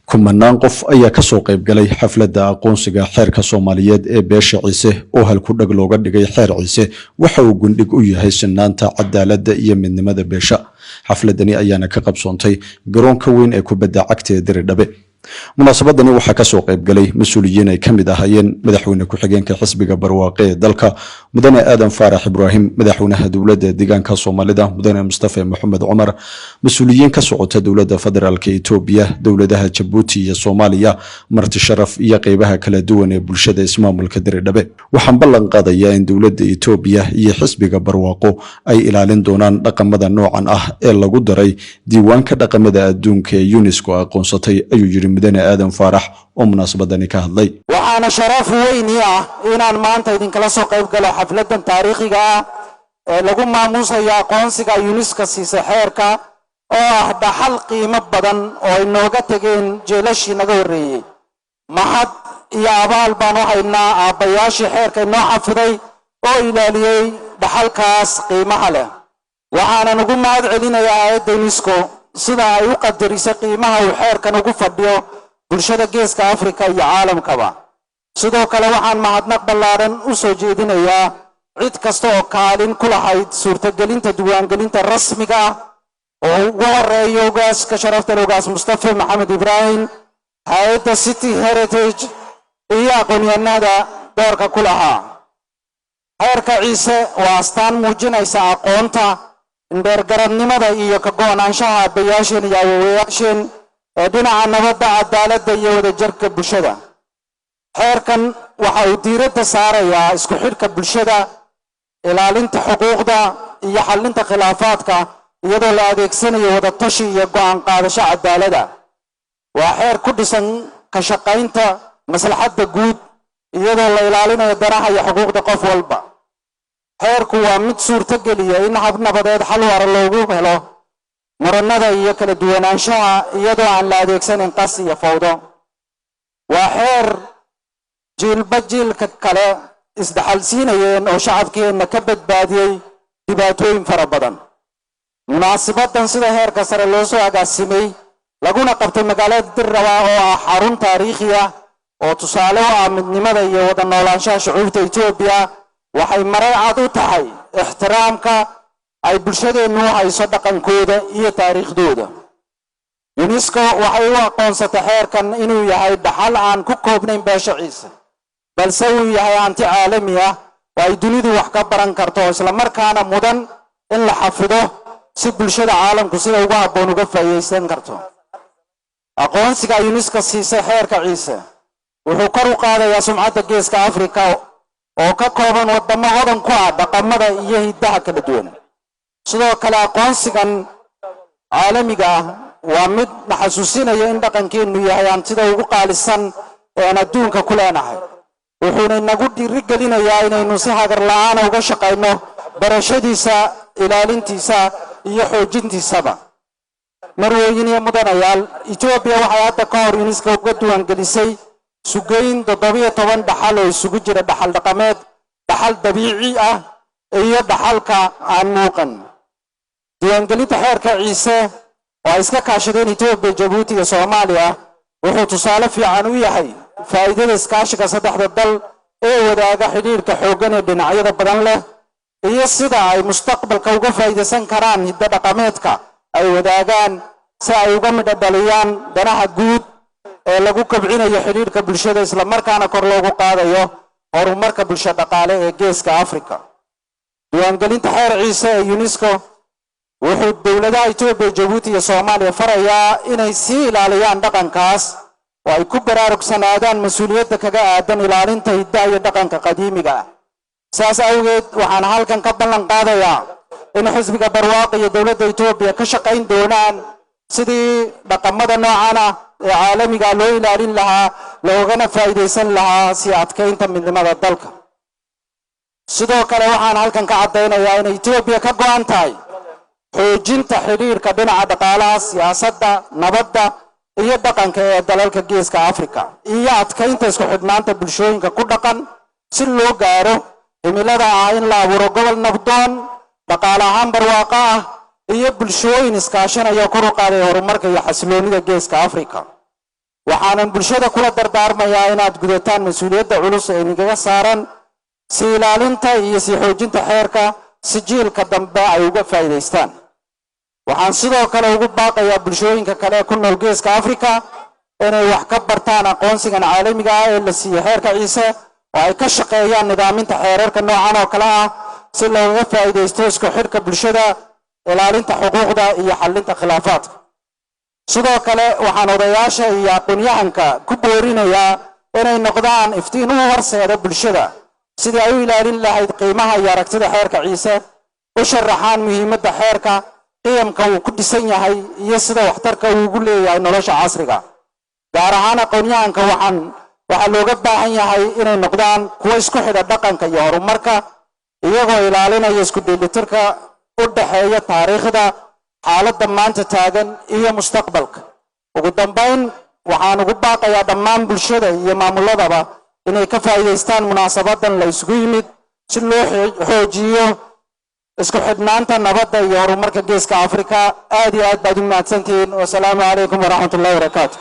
kumanaan qof ayaa ka soo qayb galay xafladda aqoonsiga xeerka Soomaaliyeed ee beesha Ciise oo halku dhag looga dhigay xeer Ciise waxa uu gundhig u yahay sinaanta cadaaladda iyo midnimada beesha. Xafladani ayaana ka qabsoontay garoonka weyn ee kubadda cagta ee Diridhabe. munaasabadani waxaa ka soo qayb galay mas'uuliyiin ay kamid ahaayeen madaxweyne ku-xigeenka xisbiga barwaaqe ee dalka mudane aadan faarax ibraahim, madaxweynaha dowladda deegaanka Soomaalida mudane mustafa maxamed cumar, mas'uuliyiin ka socota dowladda federaalka Itoobiya, dowladaha Jabuuti iyo Soomaaliya, marti sharaf iyo qaybaha kala duwan ee bulshada ismaamulka Diridhabe. waxaan ballan qaadayaa in dowladda Itoobiya iyo xisbiga barwaaqo ay ilaalin doonaan dhaqamada noocan ah ee lagu daray diiwaanka dhaqamada adduunka ee UNESCO aqoonsatay, ayuu yiri mudane aadan faarax oo munaasabadani ka hadlay. waxaana sharaf weyn ah inaan maanta idinkala soo qayb galo xafladan taariikhiga ah ee lagu maamuusayo aqoonsiga UNESCO siisa xeerka oo ah dhaxal qiimo badan oo inooga tageen jeelashii naga horreeyay. mahad iyo abaal baan u haynaa aabbayaashii xeerka inoo xafiday oo ilaaliyey dhaxalkaas qiimaha leh. waxaanan ugu mahad celinayaa hay'adda UNESCO sida ay u qadarisay qiimaha uu xeerkan ugu fadhiyo bulshada geeska Afrika iyo caalamkaba. sidoo kale waxaan mahadnaq ballaaran u soo jeedinayaa cid kasta oo kaalin ku lahayd suurtagelinta diiwaangelinta rasmiga ah oo ugu horeeya ogaaska sharafta ogaas mustafa maxamed ibraahim, hay'adda City Heritage iyo aqoonyahanada doorka ku lahaa. xeerka Ciise waa astaan muujinaysa aqoonta, indheergaradnimada iyo ka go'naanshaha aabbayaasheen iyo awoowayaasheen ee dhinaca nabadda, cadaaladda iyo wadajirka bulshada. xeerkan waxa uu diiradda saarayaa isku xidhka bulshada, ilaalinta xuquuqda iyo xallinta khilaafaadka iyadoo la adeegsanayo wada tashi iyo go'aan qaadasho cadaalada. waa xeer ku dhisan ka shaqaynta maslaxadda guud iyadoo la ilaalinayo danaha iyo xuquuqda qof walba. xeerku waa mid suurtageliya in hab nabadeed xal waara loogu helo muranada iyo kala duwanaanshaha iyadoo aan la adeegsanin qas iyo fawdo. waa xeer jiilba jiilka kale isdhaxalsiinayeen oo shacabkeenna ka badbaadiyey dhibaatooyin fara badan. munaasabadan sida heerka sare loo soo agaasimay laguna qabtay magaalada Diridhabe oo ah xarun taariikhi ah oo tusaale u ah midnimada iyo wada noolaanshaha shucuubta Itoobiya, waxay maray cad u tahay ixtiraamka ay bulshadeennu u hayso dhaqankooda iyo taariikhdooda. UNESCO waxay u aqoonsatay xeerkan inuu yahay dhaxal aan ku koobnayn beesha Ciise, balse uu yahay hanti caalami ah oo ay dunidu wax ka baran karto, isla markaana mudan in la xafido si bulshada caalamku sida ugu habboon uga faa'iideysan karto. aqoonsiga UNESCO siisa xeerka Ciise wuxuu kor u qaadayaa sumcadda geeska Afrika oo ka kooban wadamo hodan ku ah dhaqamada iyo hiddaha kala duwan. sidoo kale aqoonsigan caalamiga ah waa mid na xasuusinaya in dhaqankeenu yahay hantida ugu qaalisan ee aan adduunka ku leenahay. wuxuuna inagu dhiirigelinayaa inaynu si hagar la'aan uga shaqayno barashadiisa, ilaalintiisa iyo xoojintiisaba. marwooyin iyo mudanayaal, Itoobiya waxay hadda ka hor UNESCO uga diiwaangelisay sugeyn 17 dhaxal oo isugu jira dhaxal dhaqameed, dhaxal dabiici ah iyo dhaxalka aan muuqan. diiwaangelinta xeerka Ciise oo ay iska kaashadeen Itoobiya, Jabuuti iyo Soomaaliya wuxuu tusaale fiican u yahay faa'iidada iskaashiga saddexda dal ee wadaaga xidhiidhka xooggan ee dhinacyada badan leh iyo sida ay mustaqbalka uga faa'iideysan karaan hiddo dhaqameedka ay wadaagaan si ay uga midho dhaliyaan danaha guud ee lagu kobcinayo xidhiidhka bulshada, isla markaana kor loogu qaadayo horumarka bulsho dhaqaale ee geeska Afrika. diiwaangelinta xeer Ciise ee UNESCO wuxuu dowladaha Itoobiya, Jabuuti iyo Soomaaliya farayaa inay sii ilaaliyaan dhaqankaas oo ay ku baraarugsanaadaan mas'uuliyadda kaga aadan ilaalinta hiddaha iyo dhaqanka qadiimiga ah. saas awgeed waxaan halkan ka ballan qaadayaa in xisbiga barwaaqo iyo dowladda Itoobiya ka shaqayn doonaan sidii dhaqamada noocan ah ee caalamiga loo ilaalin lahaa, loogana faa'iideysan lahaa si adkeynta midnimada dalka. sidoo kale waxaan halkan ka caddaynayaa in Itoobiya ka go'an tahay xoojinta xidhiidhka dhinaca dhaqaalaha, siyaasadda, nabadda iyo dhaqanka ee dalalka geeska Afrika iyo adkeynta isku xidhnaanta bulshooyinka ku dhaqan si loo gaaro himilada ah in la abuuro gobol nabdoon, dhaqaale ahaan barwaaqo ah iyo bulshooyin iskaashanaya kor u qaaday horumarka iyo xasiloonida geeska Afrika. waxaanan bulshada kula dardaarmayaa inaad gudataan mas'uuliyadda culus ee idinkaga saaran si ilaalinta iyo si xoojinta xeerka si jiilka dambe ay uga faa'iidaystaan. waxaan sidoo kale ugu baaqayaa bulshooyinka kale ee ku nool geeska Afrika inay wax ka bartaan aqoonsigan caalamiga ah ee la siiyay xeerka ciise oo ay ka shaqeeyaan nidaaminta xeerarka noocan oo kale ah si looga faa'iidaysto isku xidhka bulshada, ilaalinta xuquuqda iyo xallinta khilaafaadka. sidoo kale waxaan odayaasha iyo aqoonyahanka ku boorinayaa inay noqdaan iftiin u horseeda bulshada sidii ay u ilaalin lahayd qiimaha iyo aragtida xeerka ciise, u sharaxaan muhiimadda xeerka, qiyamka uu ku dhisan yahay iyo sida waxtarka uu ugu leeyahay nolosha casriga. gaar ahaan aqoonyahanka waxaa looga baahan yahay inay noqdaan kuwo isku xidha dhaqanka iyo horumarka iyagoo ilaalinaya isku dheelitirka u dhaxeeya taariikhda, xaaladda maanta taagan iyo mustaqbalka. ugu dambayn waxaan ugu baaqayaa dhammaan bulshada iyo maamuladaba inay ka faa'iidaystaan munaasabadan la isugu yimid si loo xoojiyo isku xidhnaanta nabadda iyo horumarka geeska Afrika. aad iyo aad baad u mahadsantihiin. wasalaamu calaykum waraxmatullaahi wabarakaatu.